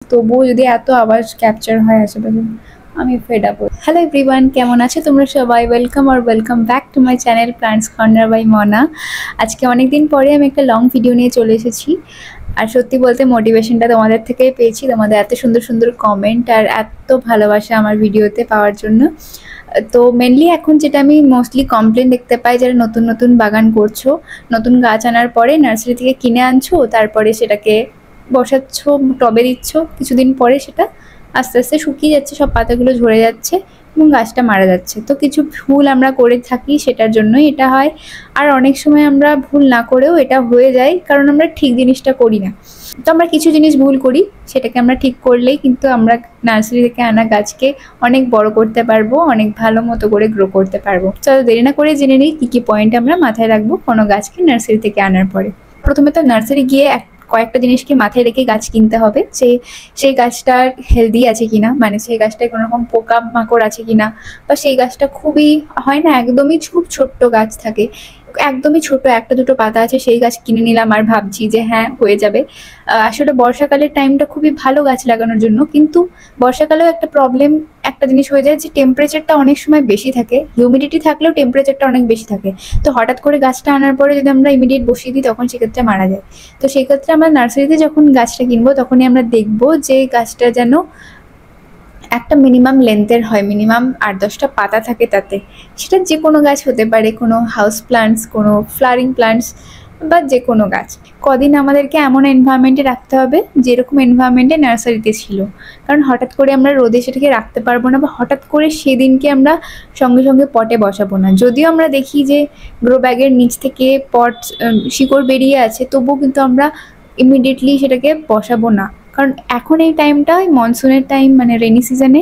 তবুও যদি এত আওয়াজ ক্যাপচার হয় আশেপাশে, আমি ফেড আপ। হ্যালো এভরিওয়ান, কেমন আছো তোমরা সবাই? Welcome back to my channel plants corner by Mona. আজকে অনেকদিন পরে আমি একটা লং ভিডিও নিয়ে চলে এসেছি। আর সত্যি বলতে মোটিভেশনটা তোমাদের থেকেই পেয়েছি, তোমাদের এত সুন্দর সুন্দর কমেন্ট আর এত ভালোবাসা আমার ভিডিওতে পাওয়ার জন্য। তো মেনলি এখন যেটা আমি মোস্টলি কমপ্লেন দেখতে পাই, যারা নতুন নতুন বাগান করছো, নতুন গাছ আনার পরে নার্সারি থেকে কিনে আনছো, তারপরে সেটাকে বসাচ্ছ, টবে দিচ্ছ, কিছুদিন পরে সেটা আস্তে আস্তে শুকিয়ে যাচ্ছে, সব পাতাগুলো ঝরে যাচ্ছে এবং গাছটা মারা যাচ্ছে। তো কিছু ভুল আমরা করে থাকি, সেটার জন্যই এটা হয়। আর অনেক সময় আমরা ভুল না করেও এটা হয়ে যায়, কারণ আমরা ঠিক জিনিসটা করি না। তো আমরা কিছু জিনিস ভুল করি, সেটাকে আমরা ঠিক করলেই কিন্তু আমরা নার্সারি থেকে আনা গাছকে অনেক বড় করতে পারবো, অনেক ভালো মতো করে গ্রো করতে পারবো। চলো দেরি না করে জেনে নিই কী পয়েন্ট আমরা মাথায় রাখবো কোনো গাছকে নার্সারি থেকে আনার পরে। প্রথমে তো নার্সারি গিয়ে কয়েকটা জিনিসকে মাথায় রেখে গাছ কিনতে হবে, যে সেই গাছটা হেলদি আছে কিনা, মানে সেই গাছটায় কোনো রকম পোকা মাকড় আছে কিনা, বা সেই গাছটা খুবই হয় না একদমই খুব ছোট্ট গাছ থাকে, একদমই ছোট একটা দুটো পাতা আছে, সেই গাছ কিনে নিলাম আর ভাবছি যে হ্যাঁ হয়ে যাবে। আসলে বর্ষাকালের টাইমটা খুবই ভালো গাছ লাগানোর জন্য, কিন্তু বর্ষাকালেও একটা প্রবলেম, একটা জিনিস হয়ে যায় যে টেম্পারেচারটা অনেক সময় বেশি থাকে, হিউমিডিটি থাকলেও টেম্পারেচারটা অনেক বেশি থাকে। তো হঠাৎ করে গাছটা আনার পরে যদি আমরা ইমিডিয়েট বসিয়ে দিই, তখন সেক্ষেত্রে মারা যায়। তো সেক্ষেত্রে আমরা নার্সারিতে যখন গাছটা কিনবো, তখনই আমরা দেখবো যে গাছটা যেন একটা মিনিমাম লেন্থের হয়, মিনিমাম 8-10টা পাতা থাকে তাতে। সেটা যে কোনো গাছ হতে পারে, কোনো হাউস প্লান্টস, কোনো ফ্লাওয়ারিং প্লান্টস, বা যে কোনো গাছ। কদিন আমাদেরকে এমন এনভায়রনমেন্টে রাখতে হবে যেরকম এনভায়রনমেন্টে নার্সারিতে ছিল, কারণ হঠাৎ করে আমরা রোদে সেটাকে রাখতে পারবো না, বা হঠাৎ করে সেদিনকে আমরা সঙ্গে সঙ্গে পটে বসাবো না। যদিও আমরা দেখি যে গ্রো ব্যাগের নিচ থেকে পট শিকড় বেরিয়ে আছে, তবুও কিন্তু আমরা ইমিডিয়েটলি সেটাকে বসাবো না, কারণ এখন এই টাইমটা মনসুনের টাইম, মানে রেনি সিজনে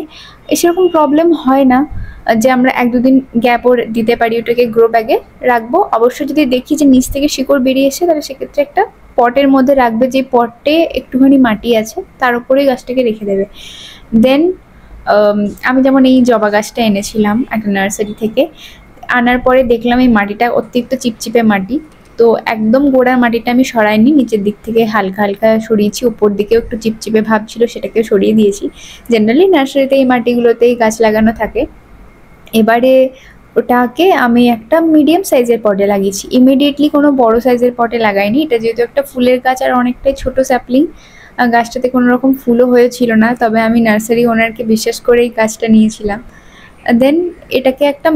সেরকম প্রবলেম হয় না যে আমরা 1-2 দিন গ্যাপও দিতে পারি ওটাকে গ্রো ব্যাগে রাখবো। অবশ্য যদি দেখি যে নিচ থেকে শিকড় বেরিয়ে এসে, তাহলে সেক্ষেত্রে একটা পটের মধ্যে রাখবে, যে পটে একটুখানি মাটি আছে তার উপরেই গাছটাকে রেখে দেবে। দেন আমি যেমন এই জবা গাছটা এনেছিলাম একটা নার্সারি থেকে, আনার পরে দেখলাম এই মাটিটা অতিরিক্ত চিপচিপে মাটি। তো একদম গোড়ার মাটিটা আমি সরাইনি, নিচের দিক থেকে হালকা হালকা সরিয়েছি, উপর দিকেও একটু চিপচিপে ভাব ছিল, সেটাকে সরিয়ে দিয়েছি। জেনারেলি নার্সারিতে এই মাটিগুলোতেই গাছ লাগানো থাকে। এবারে ওটাকে আমি একটা মিডিয়াম সাইজের পটে লাগিয়েছি, ইমিডিয়েটলি কোনো বড় সাইজের পটে লাগাইনি। এটা যেহেতু একটা ফুলের গাছ আর অনেকটাই ছোট স্যাপলিং, গাছটাতে কোনো রকম ফুলও হয়েছিল না, তবে আমি নার্সারি ওনারকে বিশ্বাস করে এই গাছটা নিয়েছিলাম। দেন এটাকে একটা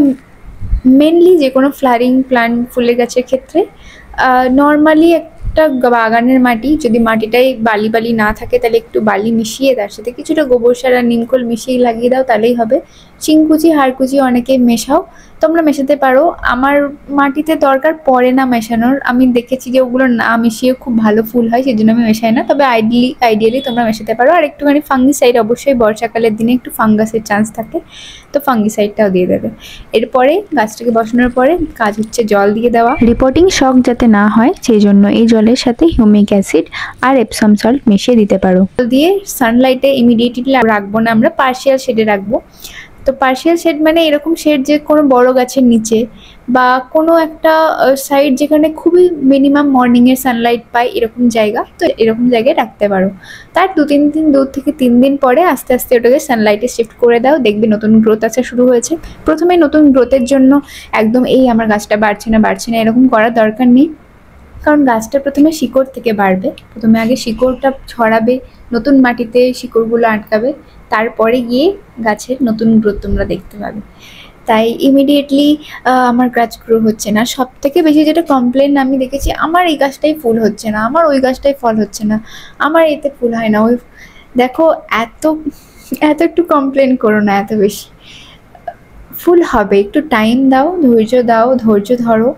মেনলি যে কোনো ফ্লাওয়ারিং প্লান্ট, ফুলের গাছের ক্ষেত্রে নর্মালি একটা বাগানের মাটি, যদি মাটিটাই বালি বালি না থাকে, তাহলে একটু বালি মিশিয়ে তার সাথে কিছুটা গোবর সার আর নিমখোল মিশিয়ে লাগিয়ে দাও, তাহলেই হবে। চিংকুচি, হাড়কুচি অনেকে মেশাও, তোমরা মেশাতে পারো। আমার মাটিতে দরকার পড়ে না মেশানোর, আমি দেখেছি যে ওগুলো না মিশিয়ে খুব ভালো ফুল হয়, সেই জন্য আমি মেশাই না। তবে আইডিয়ালি তোমরা মেশাতে পারো। আর একটুখানি ফাঙ্গিসাইড, অবশ্যই বর্ষাকালের দিনে একটু ফাঙ্গাসের চান্স থাকে, তো ফাঙ্গিসাইডটাও দিয়ে দেবে। এরপরে গাছটাকে বসানোর পরে কাজ হচ্ছে জল দিয়ে দেওয়া। রিপোর্টিং শক যাতে না হয়, সেই জন্য এই জলের সাথে হিউমিক অ্যাসিড আর এপসম সল্ট মিশিয়ে দিতে পারো। দিয়ে সানলাইটে ইমিডিয়েটলি রাখবো না, আমরা পার্শিয়াল শেডে রাখবো। তো পার্শিয়াল শেড মানে এরকম শেড যে কোনো বড় গাছের নিচে, বা কোনো একটা সাইড যেখানে খুবই মিনিমাম মর্নিংয়ের সানলাইট পায়, এরকম জায়গা। তো এরকম জায়গায় রাখতে পারো। তার 2 থেকে 3 দিন পরে আস্তে আস্তে ওটাকে সানলাইটে শিফট করে দাও, দেখবে নতুন গ্রোথ আসা শুরু হয়েছে। প্রথমে নতুন গ্রোথের জন্য একদম এই আমার গাছটা বাড়ছে না এরকম করার দরকার নেই, কারণ গাছটা প্রথমে শিকড় থেকে বাড়বে। প্রথমে আগে শিকড়টা ছড়াবে, নতুন মাটিতে শিকড়গুলো আটকাবে, তারপরে গিয়ে গাছের নতুন গ্রোথ তোমরা দেখতে পাবে। তাই ইমিডিয়েটলি আমার গাছ গ্রো হচ্ছে না। সব থেকে বেশি যেটা কমপ্লেন আমি দেখেছি, আমার এই গাছটাই ফুল হচ্ছে না, আমার ওই গাছটাই ফল হচ্ছে না, আমার এতে ফুল হয় না, ওই দেখো এত এত একটু কমপ্লেন করো না এত বেশি। ফুল হবে, একটু টাইম দাও, ধৈর্য ধরো।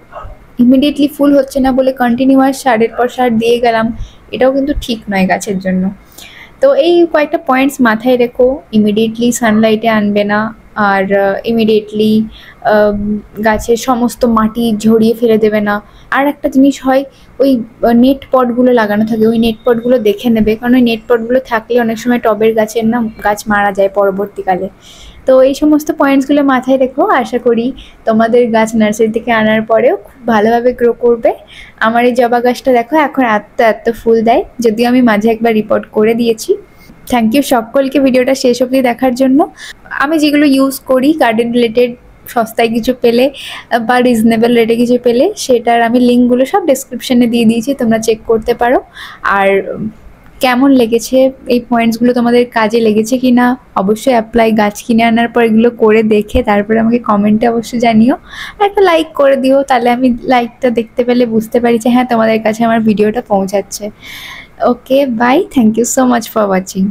ইমিডিয়েটলি ফুল হচ্ছে না বলে কন্টিনিউয়াস সারের পর সার দিয়ে গেলাম, এটাও কিন্তু ঠিক নয় গাছের জন্য। তো এই কয়েকটা পয়েন্টস মাথায় রেখো। ইমিডিয়েটলি সানলাইটে আনবে না, আর ইমিডিয়েটলি গাছের সমস্ত মাটি ঝরিয়ে ফেলে দেবে না। আর একটা জিনিস হয়, ওই নেট পটগুলো লাগানো থাকে, ওই নেট পটগুলো দেখে নেবে, কারণ ওই নেট পটগুলো থাকলে অনেক সময় টবের গাছের না গাছ মারা যায় পরবর্তীকালে। তো এই সমস্ত পয়েন্টসগুলো মাথায় রেখো। আশা করি তোমাদের গাছ নার্সারি থেকে আনার পরেও খুব ভালোভাবে গ্রো করবে। আমার এই জবা গাছটা দেখো এখন এত ফুল দেয়, যদিও আমি মাঝে একবার রিপোর্ট করে দিয়েছি। থ্যাংক ইউ সকলকে ভিডিওটা শেষ অবধি দেখার জন্য। আমি যেগুলো ইউজ করি গার্ডেন রিলেটেড, সস্তায় কিছু পেলে বা রিজনেবল রেটে কিছু পেলে, সেটার আমি লিঙ্কগুলো সব ডেসক্রিপশনে দিয়ে দিয়েছি, তোমরা চেক করতে পারো। আর কেমন লেগেছে, এই পয়েন্টসগুলো তোমাদের কাজে লেগেছে কি না অবশ্যই অ্যাপ্লাই, গাছ কিনে আনার পর এগুলো করে দেখে তারপরে আমাকে কমেন্টে অবশ্যই জানিও। আর একটা লাইক করে দিও, তাহলে আমি লাইকটা দেখতে পেলে বুঝতে পারি যে হ্যাঁ তোমাদের কাছে আমার ভিডিওটা পৌঁছাচ্ছে। Okay bye, thank you so much for watching.